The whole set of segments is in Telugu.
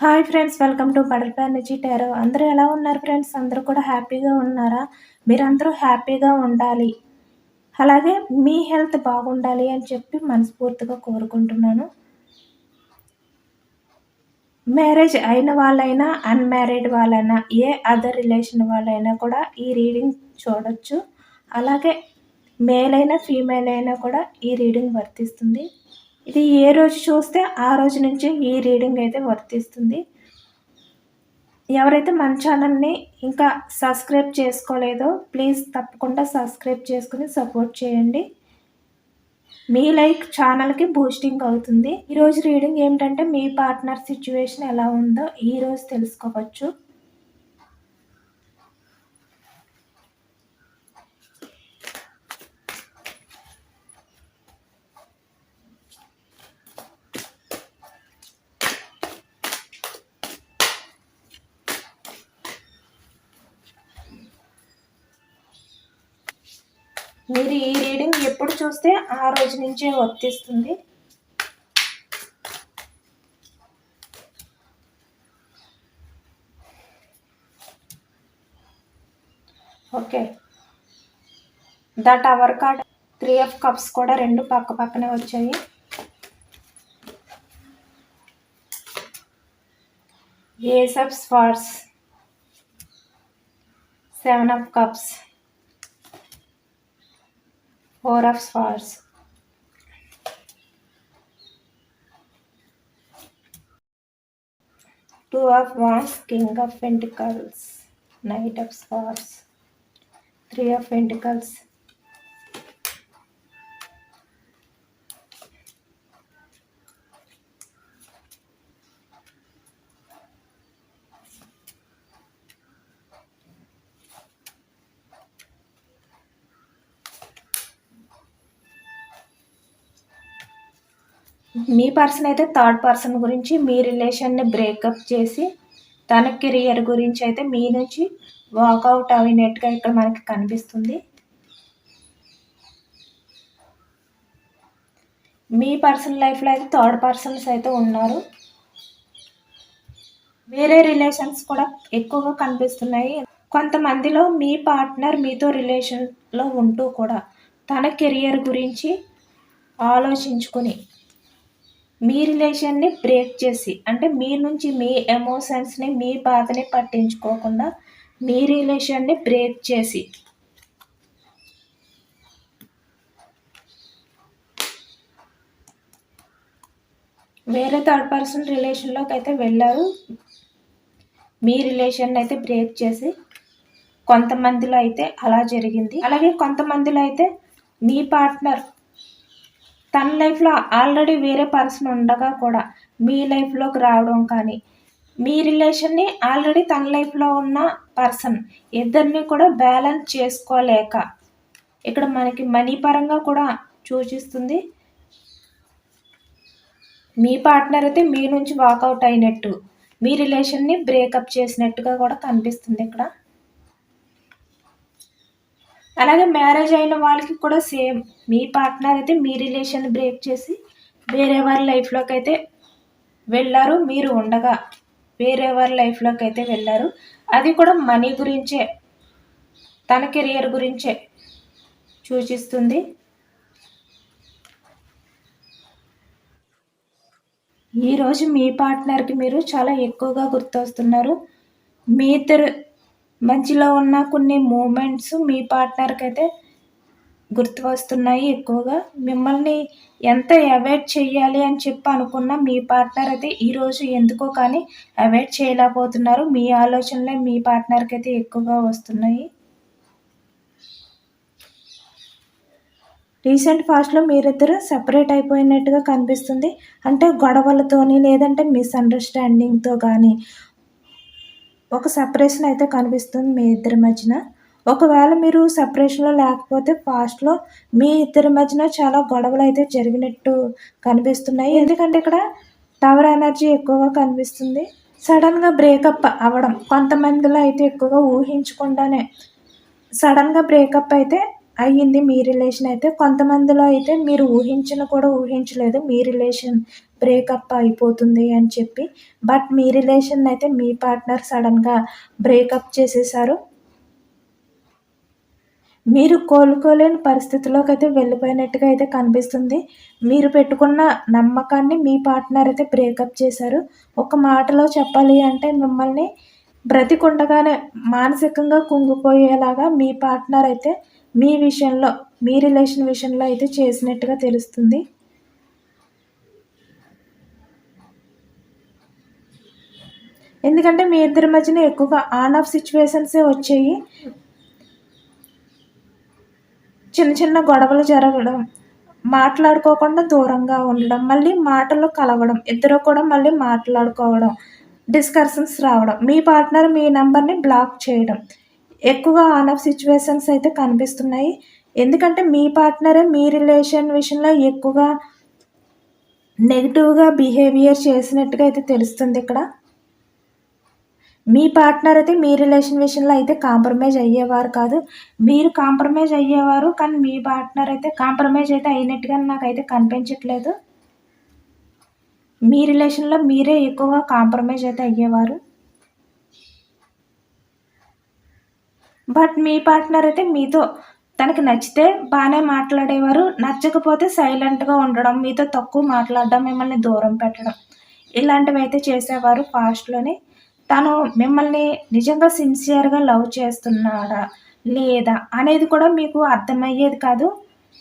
Hi friends, welcome to butterfly energy tarot. అందరూ ఎలా ఉన్నారు ఫ్రెండ్స్? అందరూ కూడా హ్యాపీగా ఉన్నారా? మీరందరూ హ్యాపీగా ఉండాలి. అలాగే మీ హెల్త్ బాగుండాలి అని చెప్పి మనస్ఫూర్తిగా కోరుకుంటున్నాను. మ్యారేజ్ అయిన వాళ్ళైనా, అన్‌మ్యారీడ్ వాళ్ళైనా, ఏ అదర్ రిలేషన్ వాళ్ళైనా కూడా ఈ రీడింగ్ చూడొచ్చు. అలాగే మేల్ అయినా, ఫీమేల్ అయినా కూడా ఈ రీడింగ్ వర్తిస్తుంది. ఇది ఏ రోజు చూస్తే ఆ రోజు నుంచి ఈ రీడింగ్ అయితే వర్తిస్తుంది. ఎవరైతే మన ఛానల్‌ని ఇంకా సబ్స్క్రైబ్ చేసుకోలేదో ప్లీజ్ తప్పకుండా సబ్స్క్రైబ్ చేసుకొని సపోర్ట్ చేయండి. మీ లైక్ ఛానల్‌కి బూస్టింగ్ అవుతుంది. ఈరోజు రీడింగ్ ఏమిటంటే మీ పార్ట్నర్ సిట్యుయేషన్ ఎలా ఉందో ఈరోజు తెలుసుకోవచ్చు. మీరు ఈ రీడింగ్ ఎప్పుడు చూస్తే ఆ రోజు నుంచే వర్తిస్తుంది. Okay, the tower card, 3 of cups కూడా రెండు పక్క పక్కనే వచ్చాయి. Ace of swords, 7 of cups, 4 of swords, 2 of wands, king of pentacles, knight of swords, 3 of pentacles, me person అయితే థర్డ్ పర్సన్ గురించి మీ రిలేషన్ని బ్రేకప్ చేసి తన కెరియర్ గురించి అయితే మీ నుంచి వాకౌట్ అయినట్టుగా ఇక్కడ మనకి కనిపిస్తుంది. మీ పర్సనల్ లైఫ్లో అయితే థర్డ్ పర్సన్స్ అయితే ఉన్నారు. వేరే రిలేషన్స్ కూడా ఎక్కువగా కనిపిస్తున్నాయి. కొంతమందిలో మీ పార్ట్నర్ మీతో రిలేషన్లో ఉంటూ కూడా తన కెరియర్ గురించి ఆలోచించుకొని మీ రిలేషన్ని బ్రేక్ చేసి, అంటే మీ నుంచి మీ ఎమోషన్స్ని, మీ బాధని పట్టించుకోకుండా మీ రిలేషన్ని బ్రేక్ చేసి వేరే థర్డ్ పర్సన్ రిలేషన్లోకి అయితే వెళ్ళారు. మీ రిలేషన్ అయితే బ్రేక్ చేసి కొంతమందిలో అయితే అలా జరిగింది. అలాగే కొంతమందిలో అయితే మీ పార్ట్నర్ తన లైఫ్లో ఆల్రెడీ వేరే పర్సన్ ఉండగా కూడా మీ లైఫ్లోకి రావడం కానీ, మీ రిలేషన్ని ఆల్రెడీ తన లైఫ్లో ఉన్న పర్సన్ ఇద్దరిని కూడా బ్యాలెన్స్ చేసుకోలేక ఇక్కడ మనకి మనీ పరంగా కూడా సూచిస్తుంది. మీ పార్ట్నర్ అయితే మీ నుంచి వాకౌట్ అయినట్టు, మీ రిలేషన్ని బ్రేకప్ చేసినట్టుగా కూడా కనిపిస్తుంది ఇక్కడ. అలాగే మ్యారేజ్ అయిన వాళ్ళకి కూడా సేమ్, మీ పార్ట్నర్ అయితే మీ రిలేషన్ బ్రేక్ చేసి వేరే వారి లైఫ్లోకి అయితే వెళ్ళారు. మీరు ఉండగా వేరే వారి లైఫ్లోకి అయితే వెళ్ళారు. అది కూడా మనీ గురించే, తన కెరియర్ గురించే సూచిస్తుంది. ఈరోజు మీ పార్ట్నర్కి మీరు చాలా ఎక్కువగా గుర్తొస్తున్నారు. మీ ఇద్దరు మధ్యలో ఉన్న కొన్ని మూమెంట్స్ మీ పార్ట్నర్కి అయితే గుర్తు వస్తున్నాయి ఎక్కువగా. మిమ్మల్ని ఎంత అవాయిడ్ చేయాలి అని చెప్పి అనుకున్న మీ పార్ట్నర్ అయితే ఈరోజు ఎందుకో కానీ అవాయిడ్ చేయలేకపోతున్నారు. మీ ఆలోచనలే మీ పార్ట్నర్కి అయితే ఎక్కువగా వస్తున్నాయి. రీసెంట్ పాస్ట్లో మీరిద్దరు సెపరేట్ అయిపోయినట్టుగా కనిపిస్తుంది. అంటే గొడవలతోని, లేదంటే మిస్అండర్స్టాండింగ్తో కానీ ఒక సెపరేషన్ అయితే కనిపిస్తుంది మీ ఇద్దరి మధ్యన. ఒకవేళ మీరు సెపరేషన్లో లేకపోతే పాస్ట్లో మీ ఇద్దరి మధ్యన చాలా గొడవలు అయితే జరిగినట్టు కనిపిస్తున్నాయి. ఎందుకంటే ఇక్కడ టవర్ ఎనర్జీ ఎక్కువగా కనిపిస్తుంది. సడన్గా బ్రేకప్ అవ్వడం, కొంతమందిలో అయితే ఎక్కువగా ఊహించకుండానే సడన్గా బ్రేకప్ అయితే అయ్యింది మీ రిలేషన్ అయితే. కొంతమందిలో అయితే మీరు కూడా ఊహించలేదు మీ రిలేషన్ బ్రేకప్ అయిపోతుంది అని చెప్పి. బట్ మీ రిలేషన్ అయితే మీ పార్ట్నర్ సడెన్‌గా బ్రేకప్ చేసేసారు. మీరు కోలుకోలేని పరిస్థితిలోకైతే వెళ్ళిపోయినట్టుగా అయితే కనిపిస్తుంది. మీరు పెట్టుకున్న నమ్మకాన్ని మీ పార్ట్నర్ అయితే బ్రేకప్ చేశారు. ఒక మాటలో చెప్పాలి అంటే మిమ్మల్ని బ్రతికుండగానే మానసికంగా కుంగిపోయేలాగా మీ పార్ట్నర్ అయితే మీ విషయంలో, మీ రిలేషన్ విషయంలో అయితే చేసినట్టుగా తెలుస్తుంది. ఎందుకంటే మీ ఇద్దరి మధ్యన ఎక్కువగా ఆన్ ఆఫ్ సిట్యుయేషన్సే వచ్చాయి. చిన్న చిన్న గొడవలు జరగడం, మాట్లాడుకోకుండా దూరంగా ఉండడం, మళ్ళీ మాటలు కలవడం, ఇద్దరు కూడా మళ్ళీ మాట్లాడుకోవడం, డిస్కషన్స్ రావడం, మీ పార్ట్నర్ మీ నంబర్‌ని బ్లాక్ చేయడం, ఎక్కువగా ఆన్ ఆఫ్ సిట్యుయేషన్స్ అయితే కనిపిస్తున్నాయి. ఎందుకంటే మీ పార్ట్నరే మీ రిలేషన్ విషయంలో ఎక్కువగా నెగెటివ్‌గా బిహేవియర్ చేసినట్టుగా అయితే తెలుస్తుంది ఇక్కడ. మీ పార్ట్నర్ అయితే మీ రిలేషన్ విషయంలో అయితే కాంప్రమైజ్ అయ్యేవారు కాదు. మీరు కాంప్రమైజ్ అయ్యేవారు. కానీ మీ పార్ట్నర్ అయితే కాంప్రమైజ్ అయితే అయినట్టుగా నాకైతే కనిపించట్లేదు. మీ రిలేషన్‌లో మీరే ఎక్కువగా కాంప్రమైజ్ అయితే అయ్యేవారు. బట్ మీ పార్ట్నర్ అయితే మీతో తనకి నచ్చితే బానే మాట్లాడేవారు. నచ్చకపోతే సైలెంట్‌గా ఉండడం, మీతో తక్కువ మాట్లాడడం, మిమ్మల్ని దూరం పెట్టడం ఇలాంటివైతే చేసేవారు పాస్ట్‌లోనే. తను మిమ్మల్ని నిజంగా సిన్సియర్‌గా లవ్ చేస్తున్నాడా? లేదా? అనేది కూడా మీకు అర్థమయ్యేది కాదు.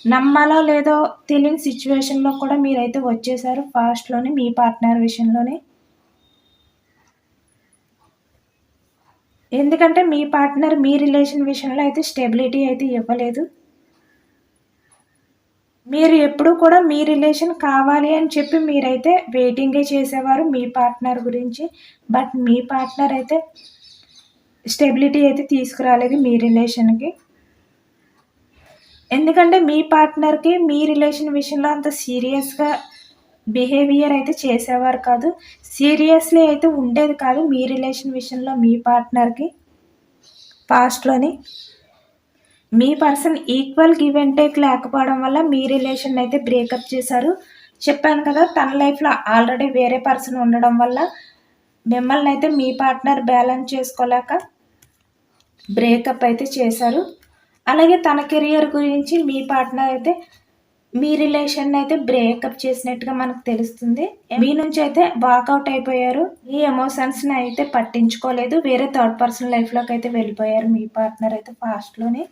నమ్మాలో లేదో తెలియని సిట్యుయేషన్‌లో కూడా మీరైతే వచ్చేసారు పాస్ట్‌లోనే మీ పార్ట్నర్ విషయంలోనే. ఎందుకంటే మీ పార్ట్నర్ మీ రిలేషన్ విషయంలో అయితే స్టెబిలిటీ అయితే ఇవ్వలేదు. మీరు ఎప్పుడూ కూడా మీ రిలేషన్ కావాలి అని చెప్పి మీరైతే వెయిటింగే చేసేవారు మీ పార్ట్నర్ గురించి. బట్ మీ పార్ట్నర్ అయితే స్టెబిలిటీ అయితే తీసుకురాలేదు మీ రిలేషన్‌కి. ఎందుకంటే మీ పార్ట్నర్‌కి మీ రిలేషన్ విషయంలో అంత సీరియస్‌గా బిహేవియర్ అయితే చేసేవారు కాదు. సీరియస్‌లీ అయితే ఉండేది కాదు మీ రిలేషన్ విషయంలో మీ పార్ట్నర్‌కి పాస్ట్‌లోని. మీ person equal give and take లేకపోవడం వల్ల మీ రిలేషన్ అయితే బ్రేకప్ చేశారు. చెప్పాను కదా! తన లైఫ్‌లో ఆల్రెడీ వేరే పర్సన్ ఉండడం వల్ల మిమ్మల్ని అయితే మీ పార్ట్నర్ బ్యాలెన్స్ చేసుకోలేక బ్రేకప్ అయితే చేశారు. అలాగే తన కెరియర్ గురించి మీ పార్ట్నర్ అయితే మీ రిలేషన్ అయితే బ్రేకప్ చేసినట్టుగా మనకు తెలుస్తుంది. మీ నుంచి అయితే వాకౌట్ అయిపోయారు. ఈ ఎమోషన్స్‌ని అయితే పట్టించుకోలేదు. వేరే థర్డ్ పర్సన్ లైఫ్‌లోకి అయితే వెళ్ళిపోయారు మీ పార్ట్నర్ అయితే పాస్ట్‌లోనే.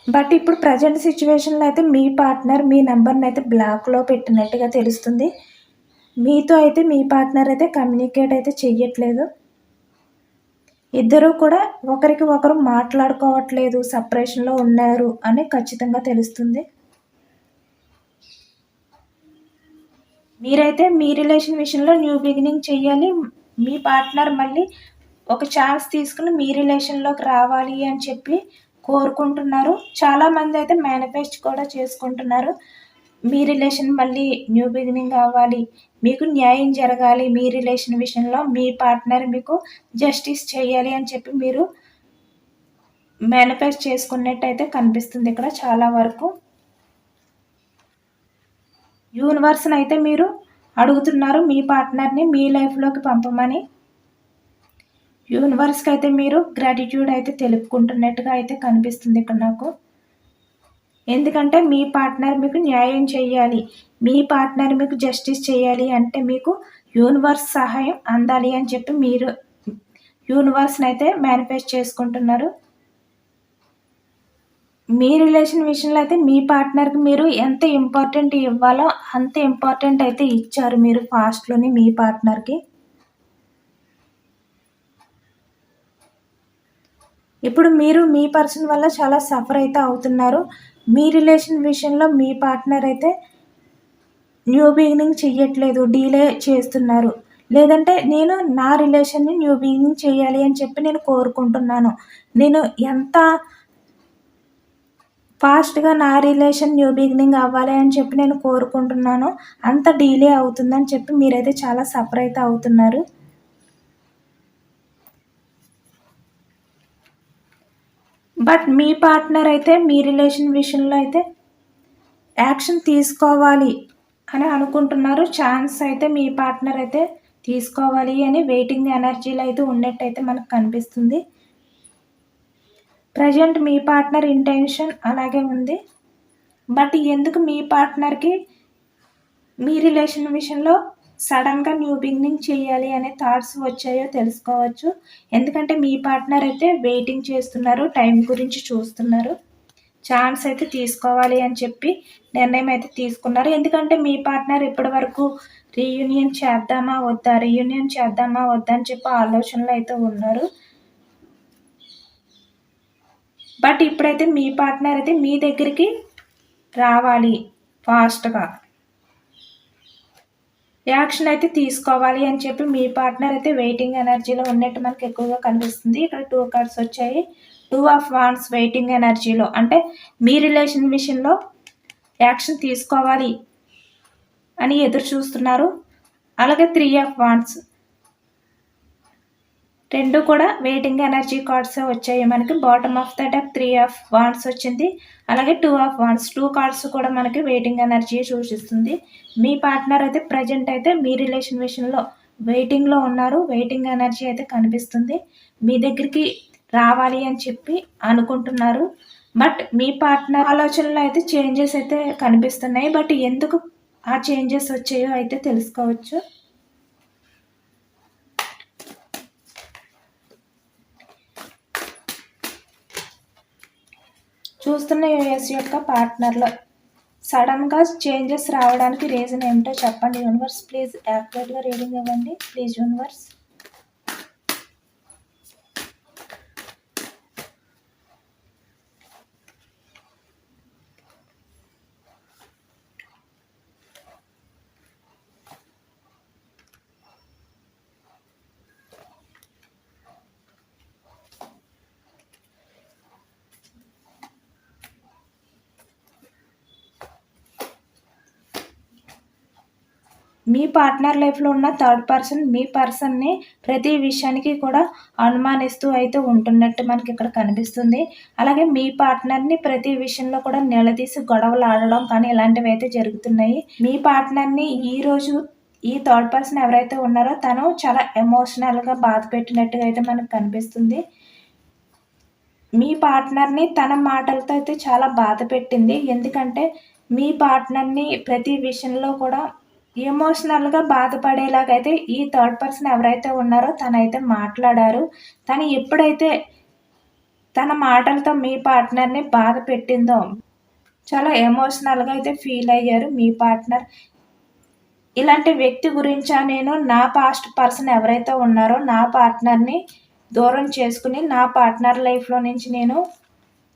బట్ ఇప్పుడు ప్రెజెంట్ సిట్యుయేషన్‌లో అయితే మీ పార్ట్నర్ మీ నంబర్‌ని అయితే బ్లాక్‌లో పెట్టినట్టుగా తెలుస్తుంది. మీతో అయితే మీ పార్ట్నర్ అయితే కమ్యూనికేట్ అయితే చెయ్యట్లేదు. ఇద్దరూ కూడా ఒకరికి ఒకరు మాట్లాడుకోవట్లేదు, సెపరేషన్‌లో ఉన్నారు అని ఖచ్చితంగా తెలుస్తుంది. మీరైతే మీ రిలేషన్ విషయంలో న్యూ బిగినింగ్ చెయ్యాలి. మీ పార్ట్నర్ మళ్ళీ ఒక ఛాన్స్ తీసుకొని మీ రిలేషన్‌లోకి రావాలి అని చెప్పి కోరుకుంటున్నారు. చాలామంది అయితే మేనిఫెస్ట్ కూడా చేసుకుంటున్నారు. మీ రిలేషన్ మళ్ళీ న్యూ బిగినింగ్ అవ్వాలి. మీకు న్యాయం జరగాలి. మీ రిలేషన్ విషయంలో మీ పార్ట్నర్ మీకు జస్టిస్ చేయాలి అని చెప్పి మీరు మేనిఫెస్ట్ చేసుకున్నట్టయితే కనిపిస్తుంది ఇక్కడ చాలా వరకు. యూనివర్స్‌ని అయితే మీరు అడుగుతున్నారు మీ పార్ట్నర్‌ని మీ లైఫ్‌లోకి పంపమని. యూనివర్స్‌కి అయితే మీరు గ్రాటిట్యూడ్ అయితే తెలుపుకుంటున్నట్టుగా అయితే కనిపిస్తుంది ఇక్కడ నాకు. ఎందుకంటే మీ పార్ట్నర్ మీకు న్యాయం చేయాలి. మీ పార్ట్నర్ మీకు జస్టిస్ చేయాలి అంటే మీకు యూనివర్స్ సహాయం అందాలి అని చెప్పి మీరు యూనివర్స్‌ని అయితే మేనిఫెస్ట్ చేసుకుంటున్నారు. మీ రిలేషన్ విషయంలో అయితే మీ పార్ట్నర్‌కి మీరు ఎంత ఇంపార్టెంట్ ఇవ్వాలో అంత ఇంపార్టెంట్ అయితే ఇచ్చారు మీరు పాస్ట్‌లోని మీ పార్ట్నర్‌కి. ఇప్పుడు మీరు మీ పర్సన్ వల్ల చాలా సఫర్ అయితే అవుతున్నారు. మీ రిలేషన్ విషయంలో మీ పార్ట్నర్ అయితే న్యూ బిగినింగ్ చెయ్యట్లేదు. డిలే చేస్తున్నారు. లేదంటే నేను నా రిలేషన్‌ని న్యూ బిగినింగ్ చేయాలి అని చెప్పి నేను కోరుకుంటున్నాను. నేను ఎంత ఫాస్ట్‌గా నా రిలేషన్ న్యూ బిగినింగ్ అవ్వాలి అని చెప్పి నేను కోరుకుంటున్నానో అంత డిలే అవుతుందని చెప్పి మీరైతే చాలా సఫర్ అయితే అవుతున్నారు. బట్ మీ పార్ట్నర్ అయితే మీ రిలేషన్ విషయంలో అయితే యాక్షన్ తీసుకోవాలి అని అనుకుంటున్నారు. ఛాన్స్ అయితే మీ పార్ట్నర్ అయితే తీసుకోవాలి అని వెయిటింగ్ ఎనర్జీలో అయితే ఉన్నట్టయితే మనకు కనిపిస్తుంది. ప్రజెంట్ మీ పార్ట్నర్ ఇంటెన్షన్ అలాగే ఉంది. బట్ ఎందుకు మీ పార్ట్నర్కి మీ రిలేషన్ విషయంలో సడన్గా న్యూ బిగినింగ్ చేయాలి అనే థాట్స్ వచ్చాయో తెలుసుకోవచ్చు. ఎందుకంటే మీ పార్ట్నర్ అయితే వెయిటింగ్ చేస్తున్నారు, టైం గురించి చూస్తున్నారు. ఛాన్స్ అయితే తీసుకోవాలి అని చెప్పి నిర్ణయం అయితే తీసుకున్నారు. ఎందుకంటే మీ పార్ట్నర్ ఇప్పటి వరకు రీయూనియన్ చేద్దామా వద్దా అని చెప్పి ఆలోచనలో అయితే ఉన్నారు. బట్ ఇప్పుడైతే మీ పార్ట్నర్ అయితే మీ దగ్గరికి రావాలి, ఫాస్ట్గా యాక్షన్ అయితే తీసుకోవాలి అని చెప్పి మీ పార్ట్నర్ అయితే వెయిటింగ్ ఎనర్జీలో ఉన్నట్టు మనకు ఎక్కువగా కనిపిస్తుంది. ఇక్కడ 2 కార్డ్స్ వచ్చాయి. 2 ఆఫ్ వాండ్స్ వెయిటింగ్ ఎనర్జీలో, అంటే మీ రిలేషన్ విషయంలో యాక్షన్ తీసుకోవాలి అని ఎదురు చూస్తున్నారు. అలాగే 3 ఆఫ్ వాండ్స్, రెండు కూడా వెయిటింగ్ ఎనర్జీ కార్డ్స్ వచ్చాయి మనకి. Bottom of the deck 3 of wands వచ్చింది. అలాగే 2 ఆఫ్ వాండ్స్, 2 కార్డ్స్ కూడా మనకి వెయిటింగ్ ఎనర్జీ సూచిస్తుంది. మీ పార్ట్నర్ అయితే ప్రజెంట్ అయితే మీ రిలేషన్ విషయంలో వెయిటింగ్లో ఉన్నారు. వెయిటింగ్ ఎనర్జీ అయితే కనిపిస్తుంది. మీ దగ్గరికి రావాలి అని చెప్పి అనుకుంటున్నారు. బట్ మీ పార్ట్నర్ ఆలోచనలో అయితే చేంజెస్ అయితే కనిపిస్తున్నాయి. బట్ ఎందుకు ఆ చేంజెస్ వచ్చాయో అయితే తెలుసుకోవచ్చు. చూస్తున్న యూఎస్ యొక్క పార్ట్నర్లో సడన్గా చేంజెస్ రావడానికి రీజన్ ఏమిటో చెప్పండి యూనివర్స్. ప్లీజ్ యాక్యురేట్గా రీడింగ్ ఇవ్వండి ప్లీజ్ యూనివర్స్. మీ పార్ట్నర్ లైఫ్లో ఉన్న థర్డ్ పర్సన్ మీ పర్సన్ని ప్రతి విషయానికి కూడా అనుమానిస్తూ అయితే ఉంటున్నట్టు మనకి ఇక్కడ కనిపిస్తుంది. అలాగే మీ పార్ట్నర్ని ప్రతి విషయంలో కూడా నిలదీసి గొడవలు ఆడడం కానీ ఇలాంటివి అయితే జరుగుతున్నాయి. మీ పార్ట్నర్ని ఈరోజు ఈ థర్డ్ పర్సన్ ఎవరైతే ఉన్నారో తను చాలా ఎమోషనల్గా బాధ పెట్టినట్టుగా అయితే మనకు కనిపిస్తుంది. మీ పార్ట్నర్ని తన మాటలతో అయితే చాలా బాధ పెట్టింది. ఎందుకంటే మీ పార్ట్నర్ని ప్రతి విషయంలో కూడా ఎమోషనల్గా బాధపడేలాగైతే ఈ థర్డ్ పర్సన్ ఎవరైతే ఉన్నారో తనైతే మాట్లాడారు. తను ఎప్పుడైతే తన మాటలతో మీ పార్ట్నర్ని బాధ పెట్టిందో చాలా ఎమోషనల్గా అయితే ఫీల్ అయ్యారు మీ పార్ట్నర్. ఇలాంటి వ్యక్తి గురించా నేను నా పాస్ట్ పర్సన్ ఎవరైతే ఉన్నారో నా పార్ట్నర్ని దూరం చేసుకుని నా పార్ట్నర్ లైఫ్లో నుంచి నేను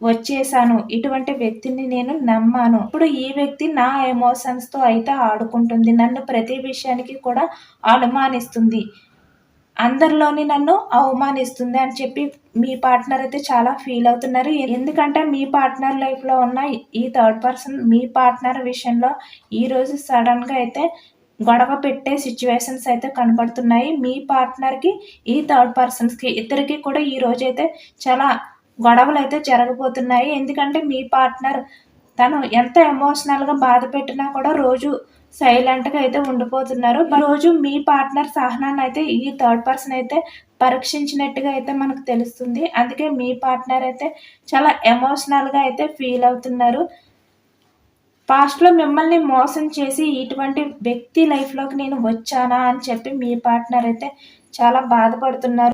వచ్చేసాను, ఇటువంటి వ్యక్తిని నేను నమ్మాను. ఇప్పుడు ఈ వ్యక్తి నా ఎమోషన్స్తో అయితే ఆడుకుంటుంది, నన్ను ప్రతి విషయానికి కూడా అనుమానిస్తుంది, అందరిలోని నన్ను అవమానిస్తుంది అని చెప్పి మీ పార్ట్నర్ అయితే చాలా ఫీల్ అవుతున్నారు. ఎందుకంటే మీ పార్ట్నర్ లైఫ్లో ఉన్న ఈ థర్డ్ పర్సన్ మీ పార్ట్నర్ విషయంలో ఈరోజు సడన్గా అయితే గొడవ పెట్టే సిచ్యువేషన్స్ అయితే కనబడుతున్నాయి. మీ పార్ట్నర్కి ఈ థర్డ్ పర్సన్స్కి ఇద్దరికి కూడా ఈ రోజైతే చాలా గొడవలు అయితే జరగబోతున్నాయి. ఎందుకంటే మీ పార్ట్నర్ తను ఎంత ఎమోషనల్గా బాధ పెట్టినా కూడా రోజు సైలెంట్గా అయితే ఉండిపోతున్నారు. రోజు మీ పార్ట్నర్ సహనాన్ని అయితే ఈ థర్డ్ పర్సన్ అయితే పరీక్షించినట్టుగా అయితే మనకు తెలుస్తుంది. అందుకే మీ పార్ట్నర్ అయితే చాలా ఎమోషనల్గా అయితే ఫీల్ అవుతున్నారు. పాస్ట్లో మిమ్మల్ని మోసం చేసి ఇటువంటి వ్యక్తి లైఫ్లోకి నేను వచ్చానా అని చెప్పి మీ పార్ట్నర్ అయితే చాలా బాధపడుతున్నారు.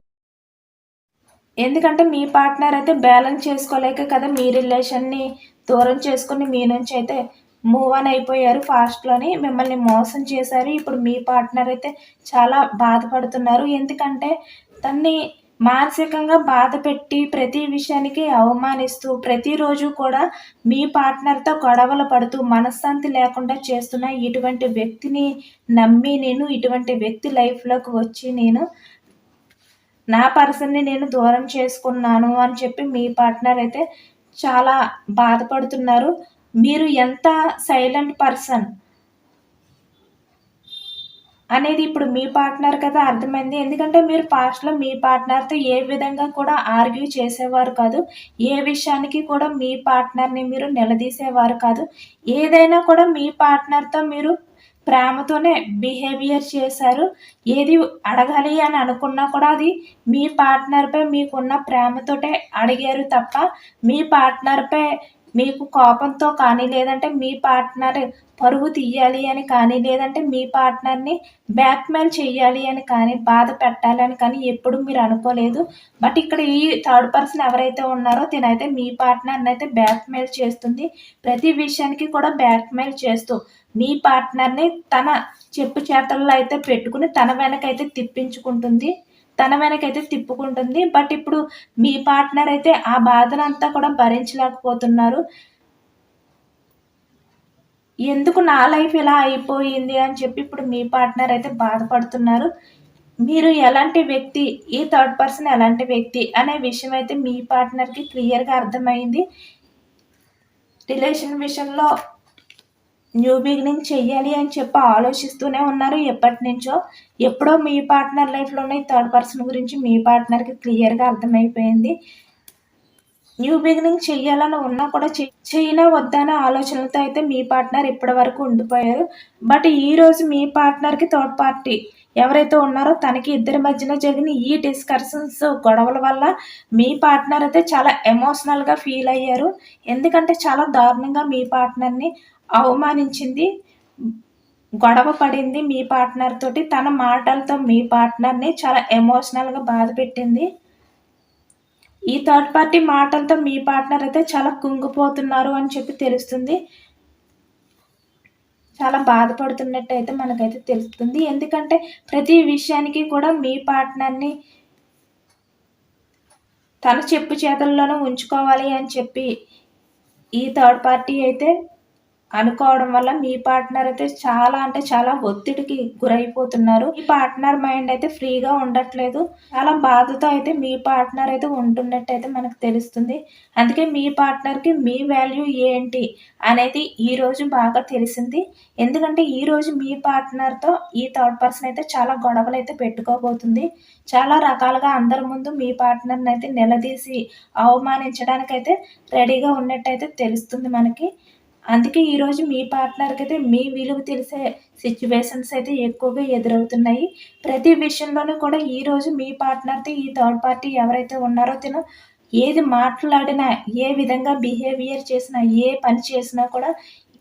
ఎందుకంటే మీ పార్ట్నర్ అయితే బ్యాలెన్స్ చేసుకోలేక కదా మీ రిలేషన్ని దూరం చేసుకుని మీ నుంచి అయితే మూవ్ ఆన్ అయిపోయారు. ఫాస్ట్లోని మిమ్మల్ని మోసం చేశారు. ఇప్పుడు మీ పార్ట్నర్ అయితే చాలా బాధపడుతున్నారు. ఎందుకంటే తన్ని మానసికంగా బాధ పెట్టి ప్రతి విషయానికి అవమానిస్తూ ప్రతిరోజు కూడా మీ పార్ట్నర్తో గొడవలు పడుతూ మనశ్శాంతి లేకుండా చేస్తున్న ఇటువంటి వ్యక్తిని నమ్మి నేను ఇటువంటి వ్యక్తి లైఫ్లోకి వచ్చి నేను నా పర్సన్ని నేను దూరం చేసుకున్నాను అని చెప్పి మీ పార్ట్నర్ అయితే చాలా బాధపడుతున్నారు. మీరు ఎంత సైలెంట్ పర్సన్ అనేది ఇప్పుడు మీ పార్ట్నర్ కదా అర్థమైంది. ఎందుకంటే మీరు పాస్ట్లో మీ పార్ట్నర్తో ఏ విధంగా కూడా ఆర్గ్యూ చేసేవారు కాదు. ఏ విషయానికి కూడా మీ పార్ట్నర్ని మీరు నిలదీసేవారు కాదు. ఏదైనా కూడా మీ పార్ట్నర్తో మీరు ప్రేమతోనే బిహేవియర్ చేశారు. ఏది అడగాలి అని అనుకున్నా కూడా అది మీ పార్ట్నర్పై మీకున్న ప్రేమతోటే అడిగారు తప్ప మీ పార్ట్నర్పై మీకు కోపంతో కానీ, లేదంటే మీ పార్ట్నర్ పరువు తీయాలి అని కానీ, లేదంటే మీ పార్ట్నర్ని బ్లాక్మెయిల్ చేయాలి అని కానీ, బాధ పెట్టాలని కానీ ఎప్పుడు మీరు అనుకోలేదు. బట్ ఇక్కడ ఈ థర్డ్ పర్సన్ ఎవరైతే ఉన్నారో తినైతే మీ పార్ట్నర్ని అయితే బ్లాక్మెయిల్ చేస్తుంది. ప్రతి విషయానికి కూడా బ్లాక్మెయిల్ చేస్తూ మీ పార్ట్నర్ని తన చెప్పు చేతల్లో అయితే పెట్టుకుని తన వెనకైతే తిప్పుకుంటుంది. బట్ ఇప్పుడు మీ పార్ట్నర్ అయితే ఆ బాధనంతా కూడా భరించలేకపోతున్నారు. ఎందుకు నా లైఫ్ ఇలా అయిపోయింది అని చెప్పి ఇప్పుడు మీ పార్ట్నర్ అయితే బాధపడుతున్నారు. మీరు ఎలాంటి వ్యక్తి, ఈ థర్డ్ పర్సన్ ఎలాంటి వ్యక్తి అనే విషయం అయితే మీ పార్ట్నర్కి క్లియర్గా అర్థమైంది. రిలేషన్ విషయంలో న్యూ బిగినింగ్ చెయ్యాలి అని చెప్పి ఆలోచిస్తూనే ఉన్నారు ఎప్పటి నుంచో. ఎప్పుడో మీ పార్ట్నర్ లైఫ్లోనే థర్డ్ పర్సన్ గురించి మీ పార్ట్నర్కి క్లియర్గా అర్థమైపోయింది. న్యూ బిగినింగ్ చెయ్యాలని ఉన్నా కూడా చేయనా వద్దనే ఆలోచనలతో అయితే మీ పార్ట్నర్ ఇప్పటి వరకు ఉండిపోయారు. బట్ ఈరోజు మీ పార్ట్నర్కి థర్డ్ పార్టీ ఎవరైతే ఉన్నారో తనకి ఇద్దరి మధ్యన జరిగిన ఈ డిస్కషన్స్ గొడవల వల్ల మీ పార్ట్నర్ అయితే చాలా ఎమోషనల్గా ఫీల్ అయ్యారు. ఎందుకంటే చాలా దారుణంగా మీ పార్ట్నర్ని అవమానించింది, గొడవ పడింది మీ పార్ట్నర్ తోటి. తన మాటలతో మీ పార్ట్నర్ని చాలా ఎమోషనల్గా బాధ పెట్టింది. ఈ థర్డ్ పార్టీ మాటలతో మీ పార్ట్నర్ అయితే చాలా కుంగిపోతున్నారు అని చెప్పి తెలుస్తుంది. చాలా బాధపడుతున్నట్టు అయితే మనకైతే తెలుస్తుంది. ఎందుకంటే ప్రతి విషయానికి కూడా మీ పార్ట్నర్ని తన చెప్పు చేతుల్లోనే ఉంచుకోవాలి అని చెప్పి ఈ థర్డ్ పార్టీ అయితే అనుకోవడం వల్ల మీ పార్ట్నర్ అయితే చాలా అంటే చాలా ఒత్తిడికి గురైపోతున్నారు. ఈ పార్ట్నర్ మైండ్ అయితే ఫ్రీగా ఉండట్లేదు. చాలా బాధతో అయితే మీ పార్ట్నర్ అయితే ఉంటున్నట్టు అయితే మనకు తెలుస్తుంది. అందుకే మీ పార్ట్నర్కి మీ వాల్యూ ఏంటి అనేది ఈరోజు బాగా తెలిసింది. ఎందుకంటే ఈరోజు మీ పార్ట్నర్తో ఈ థర్డ్ పర్సన్ అయితే చాలా గొడవలు అయితే పెట్టుకోబోతుంది. చాలా రకాలుగా అందరి ముందు మీ పార్ట్నర్ని అయితే నిలదీసి అవమానించడానికైతే రెడీగా ఉన్నట్టయితే తెలుస్తుంది మనకి. అందుకే ఈరోజు మీ పార్ట్నర్కి అయితే మీ విలువ తెలిసే సిచ్యువేషన్స్ అయితే ఎక్కువగా ఎదురవుతున్నాయి. ప్రతి విషయంలోనూ కూడా ఈరోజు మీ పార్ట్నర్తో ఈ థర్డ్ పార్టీ ఎవరైతే ఉన్నారో తిను ఏది మాట్లాడినా, ఏ విధంగా బిహేవియర్ చేసినా, ఏ పని చేసినా కూడా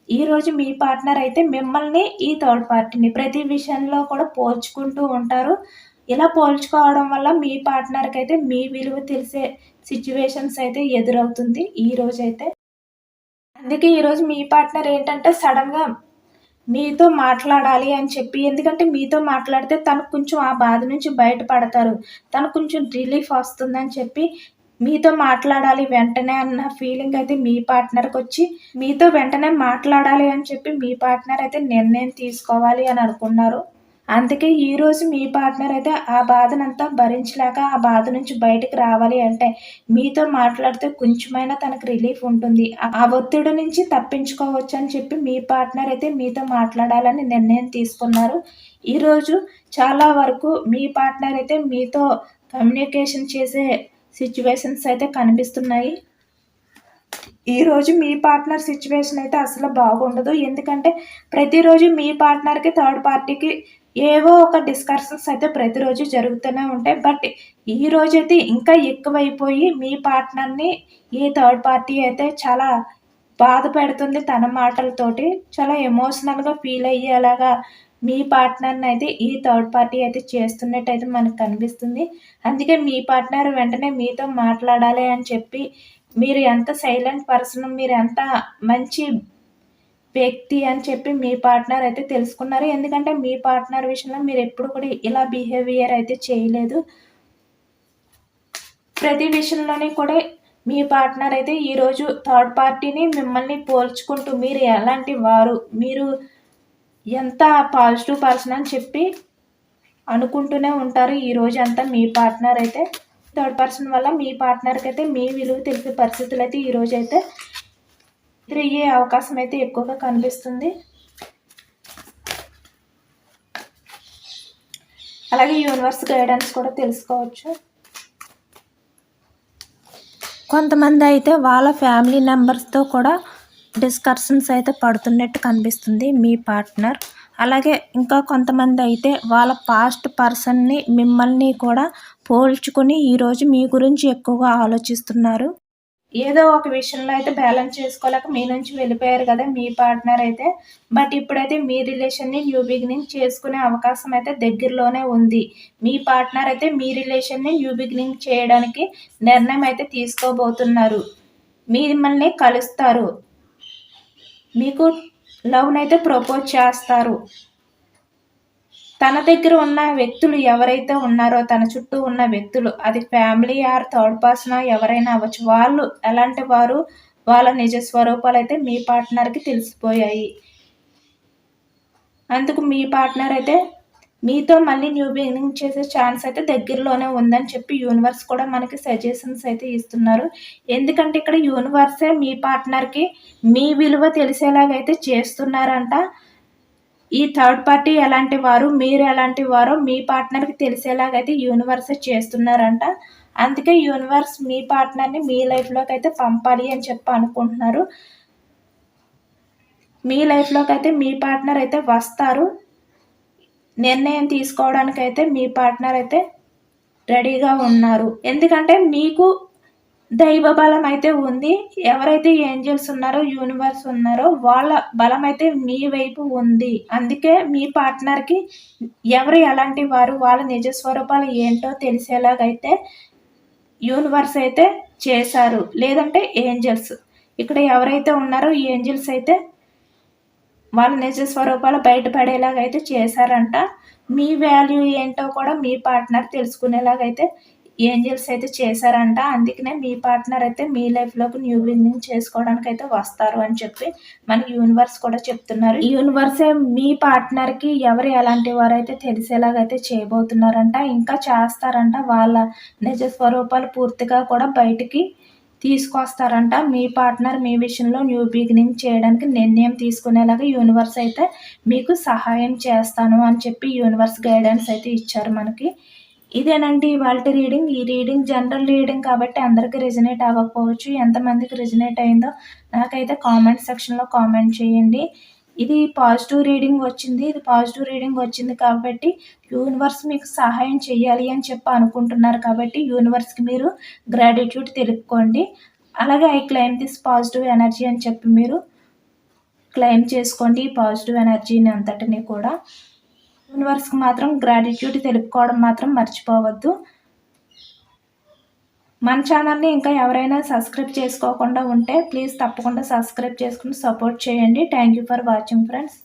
ఈరోజు మీ పార్ట్నర్ అయితే మిమ్మల్ని ఈ థర్డ్ పార్టీని ప్రతి విషయంలో కూడా పోల్చుకుంటూ ఉంటారు. ఇలా పోల్చుకోవడం వల్ల మీ పార్ట్నర్కి అయితే మీ విలువ తెలిసే సిచ్యువేషన్స్ అయితే ఎదురవుతుంది ఈరోజైతే. అందుకే ఈరోజు మీ పార్ట్నర్ ఏంటంటే సడన్గా మీతో మాట్లాడాలి అని చెప్పి, ఎందుకంటే మీతో మాట్లాడితే తనకు కొంచెం ఆ బాధ నుంచి బయటపడతారు, తనకు కొంచెం రిలీఫ్ వస్తుందని చెప్పి మీతో మాట్లాడాలి వెంటనే అన్న ఫీలింగ్ అయితే మీ పార్ట్నర్కి వచ్చి మీతో వెంటనే మాట్లాడాలి అని చెప్పి మీ పార్ట్నర్ అయితే నిర్ణయం తీసుకోవాలి అని అనుకున్నారు. అందుకే ఈరోజు మీ పార్ట్నర్ అయితే ఆ బాధనంతా భరించలేక ఆ బాధ నుంచి బయటకు రావాలి అంటే మీతో మాట్లాడితే కొంచెమైనా తనకు రిలీఫ్ ఉంటుంది, ఆ ఒత్తిడి నుంచి తప్పించుకోవచ్చు అని చెప్పి మీ పార్ట్నర్ అయితే మీతో మాట్లాడాలని నిర్ణయం తీసుకున్నారు. ఈరోజు చాలా వరకు మీ పార్ట్నర్ అయితే మీతో కమ్యూనికేషన్ చేసే సిచ్యువేషన్స్ అయితే కనిపిస్తున్నాయి. ఈరోజు మీ పార్ట్నర్ సిచ్యువేషన్ అయితే అసలు బాగుండదు. ఎందుకంటే ప్రతిరోజు మీ పార్ట్నర్కి థర్డ్ పార్టీకి ఏవో ఒక డిస్కషన్స్ అయితే ప్రతిరోజు జరుగుతూనే ఉంటాయి. బట్ ఈరోజు అయితే ఇంకా ఎక్కువైపోయి మీ పార్ట్నర్ని ఈ థర్డ్ పార్టీ అయితే చాలా బాధ పెడుతుంది తన మాటలతోటి. చాలా ఎమోషనల్గా ఫీల్ అయ్యేలాగా మీ పార్ట్నర్ని అయితే ఈ థర్డ్ పార్టీ అయితే చేస్తున్నట్టు అయితే మనకు కనిపిస్తుంది. అందుకే మీ పార్ట్నర్ వెంటనే మీతో మాట్లాడాలి అని చెప్పి, మీరు ఎంత సైలెంట్ పర్సన్, మీరు ఎంత మంచి వ్యక్తి అని చెప్పి మీ పార్ట్నర్ అయితే తెలుసుకున్నారు. ఎందుకంటే మీ పార్ట్నర్ విషయంలో మీరు ఎప్పుడు కూడా ఇలా బిహేవియర్ అయితే చేయలేదు. ప్రతి విషయంలోనే కూడా మీ పార్ట్నర్ అయితే ఈరోజు థర్డ్ పార్టీని మిమ్మల్ని పోల్చుకుంటూ మీరు ఎలాంటి వారు, మీరు ఎంత పాజిటివ్ పర్సన్ అని చెప్పి అనుకుంటూనే ఉంటారు ఈరోజు అంతా మీ పార్ట్నర్ అయితే. థర్డ్ పర్సన్ వల్ల మీ పార్ట్నర్కి అయితే మీ విలువ తెలిసే పరిస్థితులు అయితే ఈరోజు అయితే ఎదురయ్యే అవకాశం అయితే ఎక్కువగా కనిపిస్తుంది. అలాగే యూనివర్స్ గైడెన్స్ కూడా తెలుసుకోవచ్చు. కొంతమంది అయితే వాళ్ళ ఫ్యామిలీ మెంబర్స్తో కూడా డిస్కషన్స్ అయితే పడుతున్నట్టు కనిపిస్తుంది మీ పార్ట్నర్. అలాగే ఇంకా కొంతమంది అయితే వాళ్ళ పాస్ట్ పర్సన్ని మిమ్మల్ని కూడా పోల్చుకుని ఈరోజు మీ గురించి ఎక్కువగా ఆలోచిస్తున్నారు. ఏదో ఒక విషయంలో అయితే బ్యాలెన్స్ చేసుకోలేక మీ నుంచి వెళ్ళిపోయారు కదా మీ పార్ట్నర్ అయితే. బట్ ఇప్పుడైతే మీ రిలేషన్ని న్యూ బిగినింగ్ చేసుకునే అవకాశం అయితే దగ్గరలోనే ఉంది. మీ పార్ట్నర్ అయితే మీ రిలేషన్ని న్యూ బిగినింగ్ చేయడానికి నిర్ణయం అయితే తీసుకోబోతున్నారు. మిమ్మల్ని కలుస్తారు, మీకు లవ్నైతే ప్రపోజ్ చేస్తారు. తన దగ్గర ఉన్న వ్యక్తులు ఎవరైతే ఉన్నారో, తన చుట్టూ ఉన్న వ్యక్తులు, అది ఫ్యామిలీ ఆర్ థర్డ్ పర్సన్ ఎవరైనా అవ్వచ్చు, వాళ్ళు ఎలాంటి వారు, వాళ్ళ నిజ స్వరూపాలు అయితే మీ పార్ట్నర్కి తెలిసిపోయాయి. అందుకు మీ పార్ట్నర్ అయితే మీతో మళ్ళీ న్యూ బిగినింగ్ చేసే ఛాన్స్ అయితే దగ్గరలోనే ఉందని చెప్పి యూనివర్స్ కూడా మనకి సజెషన్స్ అయితే ఇస్తున్నారు. ఎందుకంటే ఇక్కడ యూనివర్సే మీ పార్ట్నర్కి మీ విలువ తెలిసేలాగైతే చేస్తున్నారంట. ఈ థర్డ్ పార్టీ ఎలాంటి వారు, మీరు ఎలాంటి వారో మీ పార్ట్నర్కి తెలిసేలాగైతే యూనివర్సే చేస్తున్నారంట. అందుకే యూనివర్స్ మీ పార్ట్నర్ని మీ లైఫ్లోకి అయితే పంపాలి అని చెప్పి అనుకుంటున్నారు. మీ లైఫ్లోకి అయితే మీ పార్ట్నర్ అయితే వస్తారు. నిర్ణయం తీసుకోవడానికైతే మీ పార్ట్నర్ అయితే రెడీగా ఉన్నారు. ఎందుకంటే మీకు దైవ బలం అయితే ఉంది. ఎవరైతే ఏంజల్స్ ఉన్నారో, యూనివర్స్ ఉన్నారో వాళ్ళ బలం అయితే మీ వైపు ఉంది. అందుకే మీ పార్ట్నర్కి ఎవరు ఎలాంటి వారు, వాళ్ళ నిజ స్వరూపాలు ఏంటో తెలిసేలాగైతే యూనివర్స్ అయితే చేశారు. లేదంటే ఏంజల్స్ ఇక్కడ ఎవరైతే ఉన్నారో ఏంజల్స్ అయితే వాళ్ళ నిజ స్వరూపాలు బయటపడేలాగైతే చేశారంట. మీ వాల్యూ ఏంటో కూడా మీ పార్ట్నర్ తెలుసుకునేలాగైతే ఏంజల్స్ అయితే చేశారంట. అందుకనే మీ పార్ట్నర్ అయితే మీ లైఫ్లోకి న్యూ బిగినింగ్ చేసుకోవడానికి అయితే వస్తారు అని చెప్పి మనకి యూనివర్స్ కూడా చెప్తున్నారు. యూనివర్సే మీ పార్ట్నర్కి ఎవరు ఎలాంటి వారు అయితే తెలిసేలాగైతే చేయబోతున్నారంట. ఇంకా చేస్తారంట. వాళ్ళ నిజ స్వరూపాలు పూర్తిగా కూడా బయటికి తీసుకొస్తారంట. మీ పార్ట్నర్ మీ విషయంలో న్యూ బిగినింగ్ చేయడానికి నిర్ణయం తీసుకునేలాగా యూనివర్స్ అయితే మీకు సహాయం చేస్తాను అని చెప్పి యూనివర్స్ గైడెన్స్ అయితే ఇచ్చారు మనకి. ఇదేనండి ఇవాళ రీడింగ్. ఈ రీడింగ్ జనరల్ రీడింగ్ కాబట్టి అందరికీ రెజనేట్ అవ్వకపోవచ్చు. ఎంతమందికి రెజనేట్ అయిందో నాకైతే కామెంట్ సెక్షన్లో కామెంట్ చేయండి. ఇది పాజిటివ్ రీడింగ్ వచ్చింది. ఇది పాజిటివ్ రీడింగ్ వచ్చింది కాబట్టి యూనివర్స్ మీకు సహాయం చేయాలి అని చెప్పి అనుకుంటున్నారు కాబట్టి యూనివర్స్కి మీరు గ్రాటిట్యూడ్ తెలుపుకోండి. అలాగే I claim this positive energy అని చెప్పి మీరు క్లెయిమ్ చేసుకోండి ఈ పాజిటివ్ ఎనర్జీని అంతటిని కూడా. యూనివర్స్కి మాత్రం గ్రాటిట్యూడ్ తెలుపుకోవడం మాత్రం మర్చిపోవద్దు. మన ఛానల్ని ఇంకా ఎవరైనా సబ్స్క్రైబ్ చేసుకోకుండా ఉంటే ప్లీజ్ తప్పకుండా సబ్స్క్రైబ్ చేసుకుని సపోర్ట్ చేయండి. Thank you for watching friends.